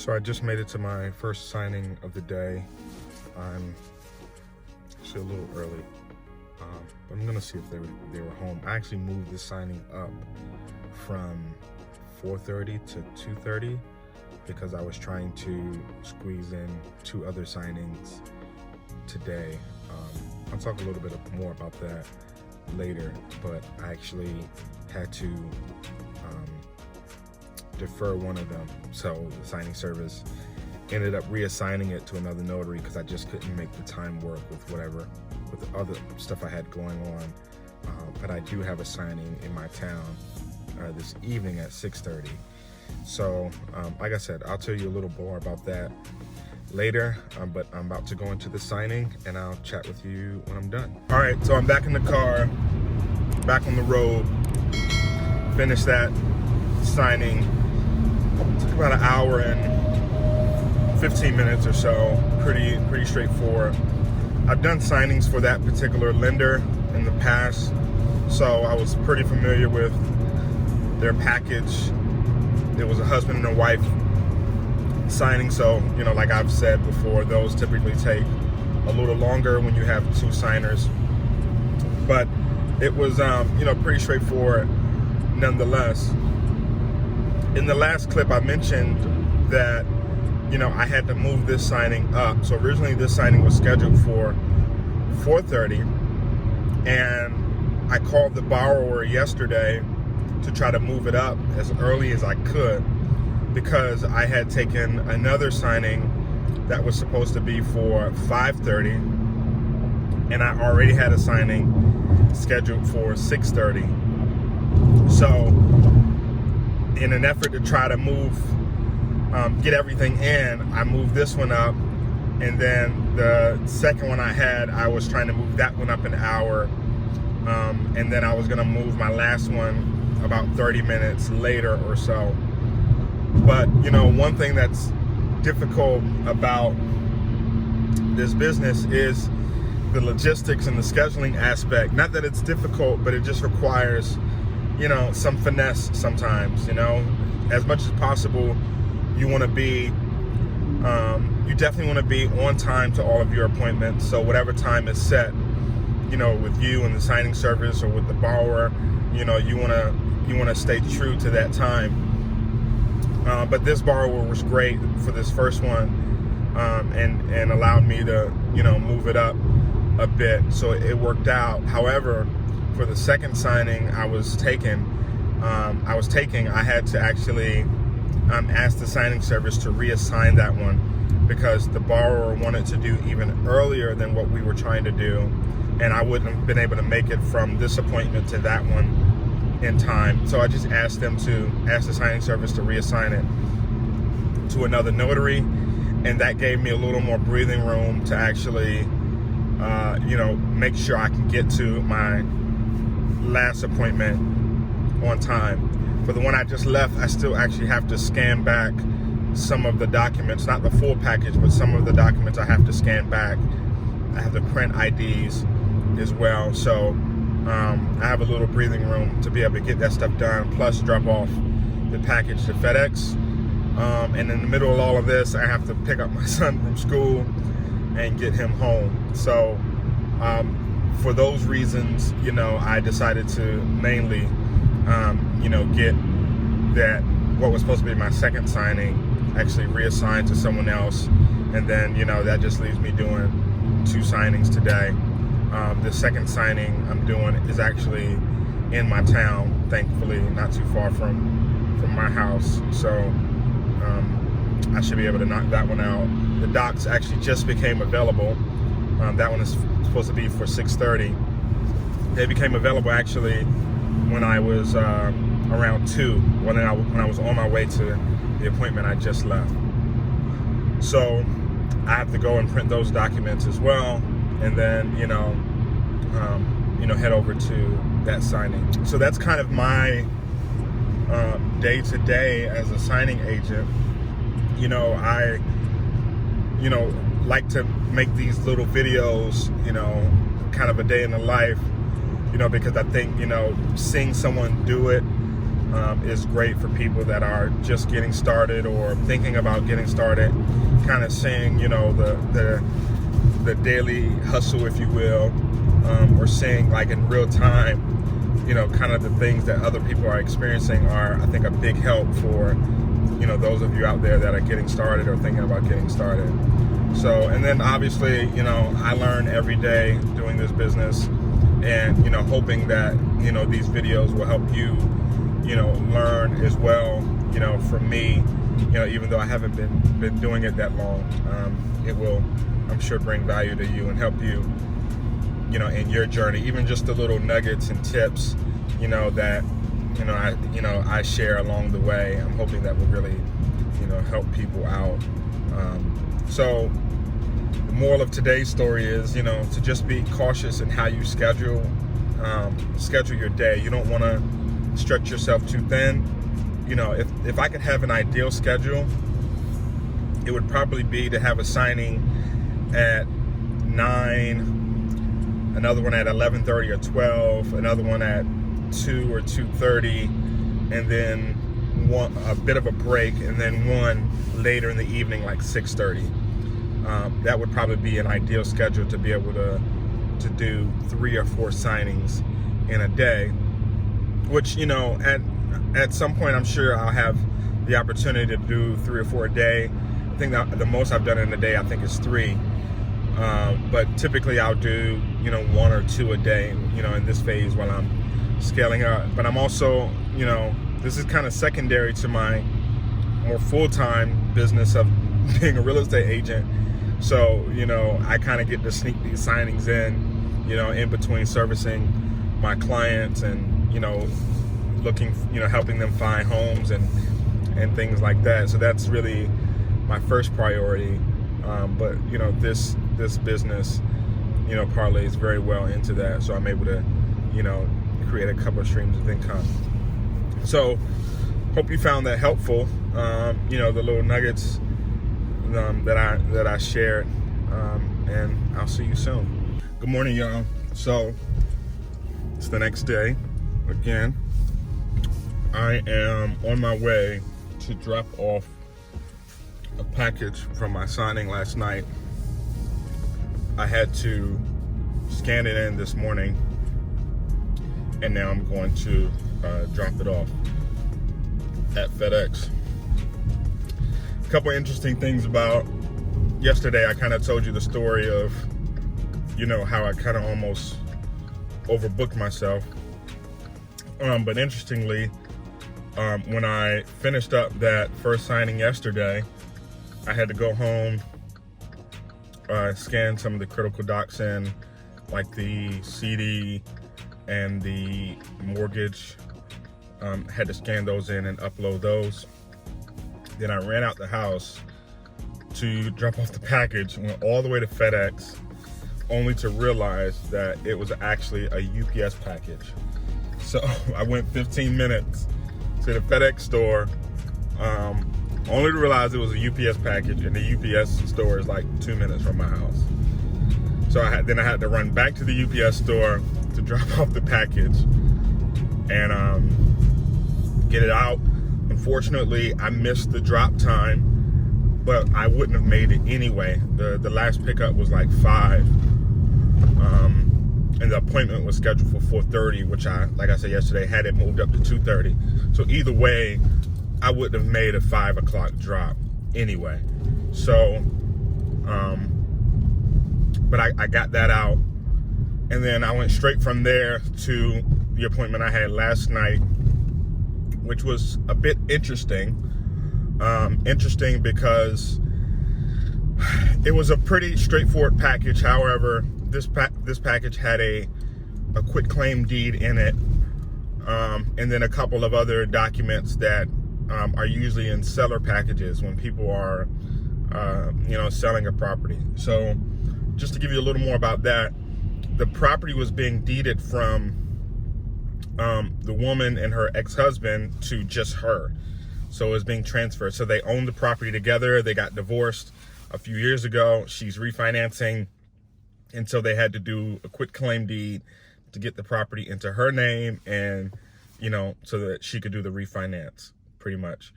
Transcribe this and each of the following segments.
So I just made it to my first signing of the day. I'm actually a little early, but I'm gonna see if they were home. I actually moved the signing up from 4:30 to 2:30 because I was trying to squeeze in 2 other signings today. I'll talk a little bit more about that later, but I actually had to defer one of them. So the signing service ended up reassigning it to another notary because I just couldn't make the time work with the other stuff I had going on. But I do have a signing in my town this evening at 6:30. So like I said, I'll tell you a little more about that later, but I'm about to go into the signing and I'll chat with you when I'm done. All right, so I'm back in the car, back on the road, finished that signing. It took about an hour and 15 minutes or so, pretty straightforward. I've done signings for that particular lender in the past, so I was pretty familiar with their package. It was a husband and a wife signing, so like I've said before, those typically take a little longer when you have 2 signers, but it was pretty straightforward nonetheless. In the last clip I mentioned that I had to move this signing up. So originally this signing was scheduled for 4:30, and I called the borrower yesterday to try to move it up as early as I could because I had taken another signing that was supposed to be for 5:30, and I already had a signing scheduled for 6:30. So in an effort to try to get everything in, I moved this one up, and then the second one I had, I was trying to move that one up an hour, and then I was gonna move my last one about 30 minutes later or so. But one thing that's difficult about this business is the logistics and the scheduling aspect. Not that it's difficult, but it just requires some finesse sometimes. As much as possible, you want to be you definitely want to be on time to all of your appointments. So whatever time is set, with you and the signing service or with the borrower, you want to stay true to that time. But this borrower was great for this first one, and allowed me to move it up a bit, so it worked out. However, for the second signing I was taking, I had to actually ask the signing service to reassign that one because the borrower wanted to do even earlier than what we were trying to do, and I wouldn't have been able to make it from this appointment to that one in time. So I just asked the signing service to reassign it to another notary, and that gave me a little more breathing room to actually make sure I can get to my last appointment on time. For the one I just left, I still actually have to scan back some of the documents, not the full package, but some of the documents I have to scan back. I have to print IDs as well, so I have a little breathing room to be able to get that stuff done, plus drop off the package to FedEx. And in the middle of all of this, I have to pick up my son from school and get him home. So for those reasons, I decided to mainly get that what was supposed to be my second signing actually reassigned to someone else, and then that just leaves me doing 2 signings today. The second signing I'm doing is actually in my town, thankfully not too far from my house, so I should be able to knock that one out. The docs actually just became available. That one is supposed to be for 6:30. They became available actually when I was around 2, when I was on my way to the appointment I just left. So I have to go and print those documents as well, and then head over to that signing. So that's kind of my day to day as a signing agent. I like to make these little videos, kind of a day in the life, because I think seeing someone do it is great for people that are just getting started or thinking about getting started, kind of seeing, you know, the daily hustle, if you will, or seeing like in real time, you know, kind of the things that other people are experiencing are, I think, a big help for, you know, those of you out there that are getting started or thinking about getting started. So, and then obviously, you know, I learn every day doing this business, and, you know, hoping that, you know, these videos will help you, you know, learn as well, you know, from me, you know, even though I haven't been doing it that long. It will, I'm sure, bring value to you and help you, you know, in your journey, even just the little nuggets and tips, you know, that, I share along the way. I'm hoping that will really, you know, help people out. So the moral of today's story is, you know, to just be cautious in how you schedule your day. You don't want to stretch yourself too thin. You know, if I could have an ideal schedule, it would probably be to have a signing at 9, another one at 11:30 or 12, another one at 2 or 2:30, and then a bit of a break, and then one later in the evening, like 6:30. That would probably be an ideal schedule to be able to do 3 or 4 signings in a day, which, you know, at some point I'm sure I'll have the opportunity to do 3 or 4 a day. I think that the most I've done in a day, I think, is 3. But typically I'll do, you know, 1 or 2 a day, you know, in this phase while I'm scaling up. But I'm also, you know, this is kind of secondary to my more full-time business of being a real estate agent. So, you know, I kind of get to sneak these signings in, you know, in between servicing my clients and, you know, helping them find homes and things like that. So that's really my first priority. But, you know, this business, you know, parlays very well into that. So I'm able to, you know, create a couple of streams of income. So hope you found that helpful. You know, the little nuggets that I shared, and I'll see you soon. Good morning, y'all. So it's the next day. Again, I am on my way to drop off a package from my signing last night. I had to scan it in this morning, and now I'm going to drop it off at FedEx. A couple interesting things about yesterday. I kind of told you the story of, you know, how I kind of almost overbooked myself. But interestingly, when I finished up that first signing yesterday, I had to go home, scan some of the critical docs in, like the CD and the mortgage. Had to scan those in and upload those. Then I ran out the house to drop off the package, went all the way to FedEx, only to realize that it was actually a UPS package. So I went 15 minutes to the FedEx store, only to realize it was a UPS package, and the UPS store is like 2 minutes from my house. So I had to run back to the UPS store to drop off the package and get it out. Unfortunately, I missed the drop time, but I wouldn't have made it anyway. The last pickup was like 5. And the appointment was scheduled for 4:30, which like I said yesterday, had it moved up to 2:30. So either way, I wouldn't have made a 5 o'clock drop anyway. So, but I got that out. And then I went straight from there to the appointment I had last night, which was a bit interesting. Interesting because it was a pretty straightforward package. However, this package had a quit claim deed in it, and then a couple of other documents that are usually in seller packages when people are, you know, selling a property. So just to give you a little more about that, the property was being deeded from the woman and her ex-husband to just her. So it was being transferred. So they owned the property together. They got divorced a few years ago. She's refinancing. And so they had to do a quit claim deed to get the property into her name and so that she could do the refinance, pretty much.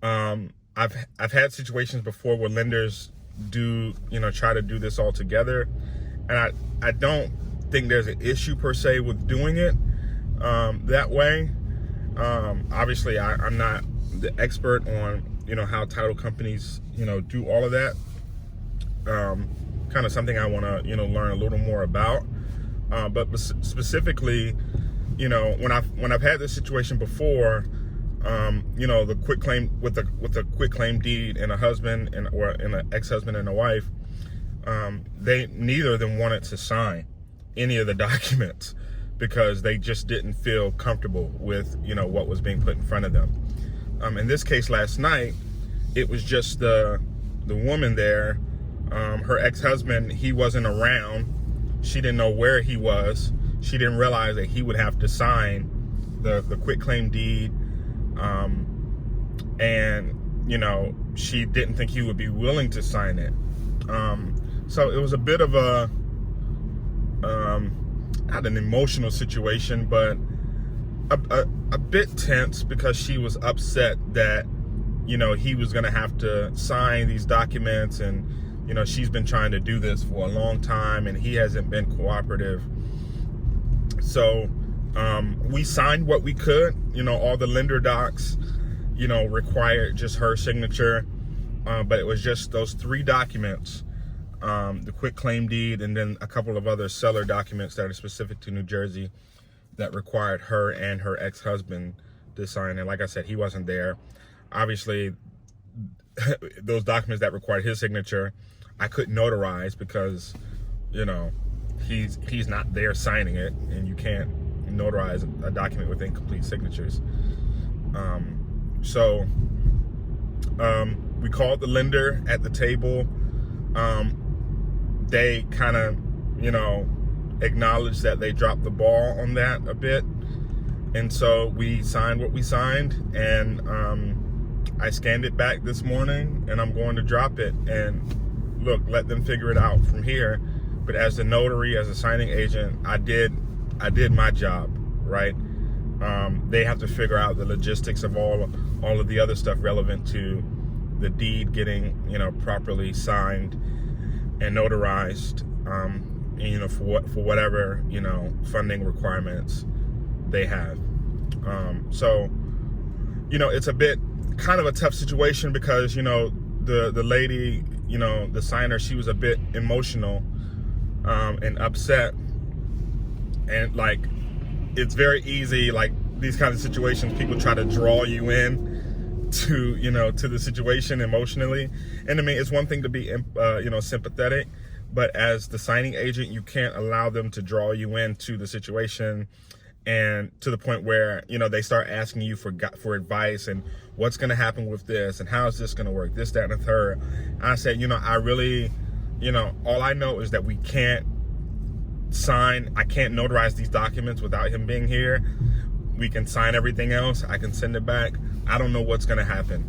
I've had situations before where lenders do, try to do this all together. And I don't think there's an issue per se with doing it that way. Obviously, I'm not the expert on, how title companies, do all of that. Kind of something I want to, learn a little more about. But specifically, when I've had this situation before, the quit claim with a quit claim deed and a husband and an ex-husband and a wife, they neither of them wanted to sign any of the documents because they just didn't feel comfortable with what was being put in front of them. In this case last night, it was just the woman there. Her ex-husband, he wasn't around. She didn't know where he was. She didn't realize that he would have to sign the quit claim deed. And she didn't think he would be willing to sign it. So it was a bit of a, not an emotional situation, but a bit tense because she was upset that, he was going to have to sign these documents, and, she's been trying to do this for a long time and he hasn't been cooperative. So, we signed what we could, all the lender docs, required just her signature. But it was just those 3 documents, the quit claim deed, and then a couple of other seller documents that are specific to New Jersey that required her and her ex-husband to sign. And like I said, he wasn't there. Obviously, those documents that required his signature, I couldn't notarize because, he's not there signing it, and you can't notarize a document with incomplete signatures. So we called the lender at the table. They kind of, acknowledged that they dropped the ball on that a bit. And so we signed what we signed, and I scanned it back this morning, and I'm going to drop it and look, let them figure it out from here. But as the notary, as a signing agent, I did my job, right? They have to figure out the logistics of all of the other stuff relevant to the deed getting, properly signed and notarized, for whatever, funding requirements they have. So, it's a bit kind of a tough situation because, the lady, the signer, she was a bit emotional, and upset. And like, it's very easy, like these kind of situations, people try to draw you in to, to the situation emotionally. And I mean, it's one thing to be, sympathetic, but as the signing agent, you can't allow them to draw you into the situation, and to the point where, they start asking you for advice and what's going to happen with this and how is this going to work, this, that, and the third. And I said, I really, all I know is that we can't I can't notarize these documents without him being here. We can sign everything else. I can send it back. I don't know what's going to happen.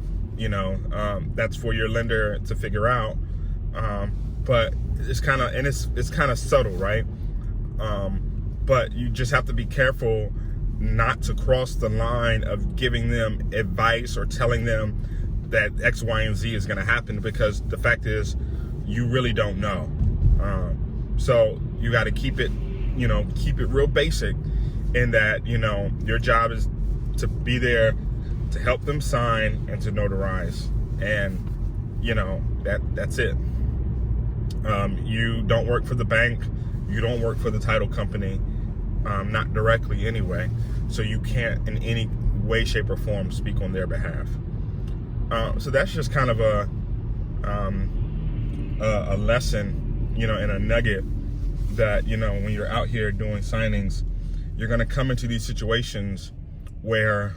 That's for your lender to figure out. But it's kind of, and it's kind of subtle, right? But you just have to be careful not to cross the line of giving them advice or telling them that X, Y, and Z is going to happen, because the fact is you really don't know. So you got to keep it real basic, in that, your job is to be there to help them sign and to notarize. And, that's it. You don't work for the bank. You don't work for the title company, not directly anyway. So you can't in any way, shape, or form speak on their behalf. So that's just kind of a lesson, and a nugget that, when you're out here doing signings, you're going to come into these situations where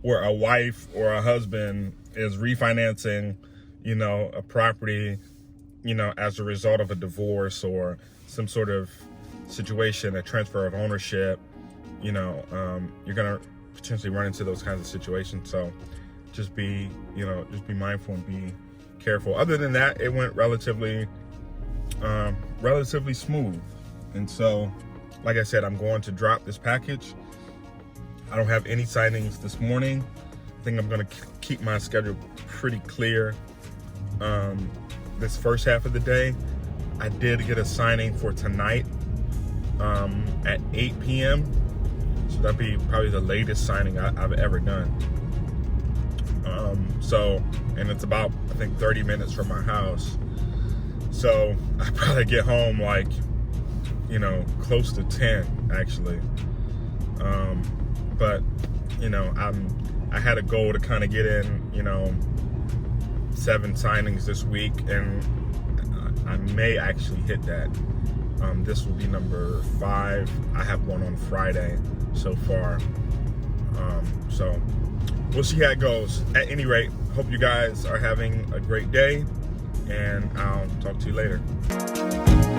where a wife or a husband is refinancing, a property, as a result of a divorce or some sort of situation, a transfer of ownership. You're going to potentially run into those kinds of situations. So just be mindful and be careful. Other than that, it went relatively smooth. And so, like I said, I'm going to drop this package I don't have any signings this morning. I think I'm gonna keep my schedule pretty clear this first half of the day. I did get a signing for tonight at 8 p.m. So that'd be probably the latest signing I've ever done. And it's about, I think, 30 minutes from my house. So I probably get home like, you know, close to 10 actually. But you know, I had a goal to kind of get in, you know, 7 signings this week, and I may actually hit that. This will be number 5. I have one on Friday so far. So we'll see how it goes. At any rate, hope you guys are having a great day, and I'll talk to you later.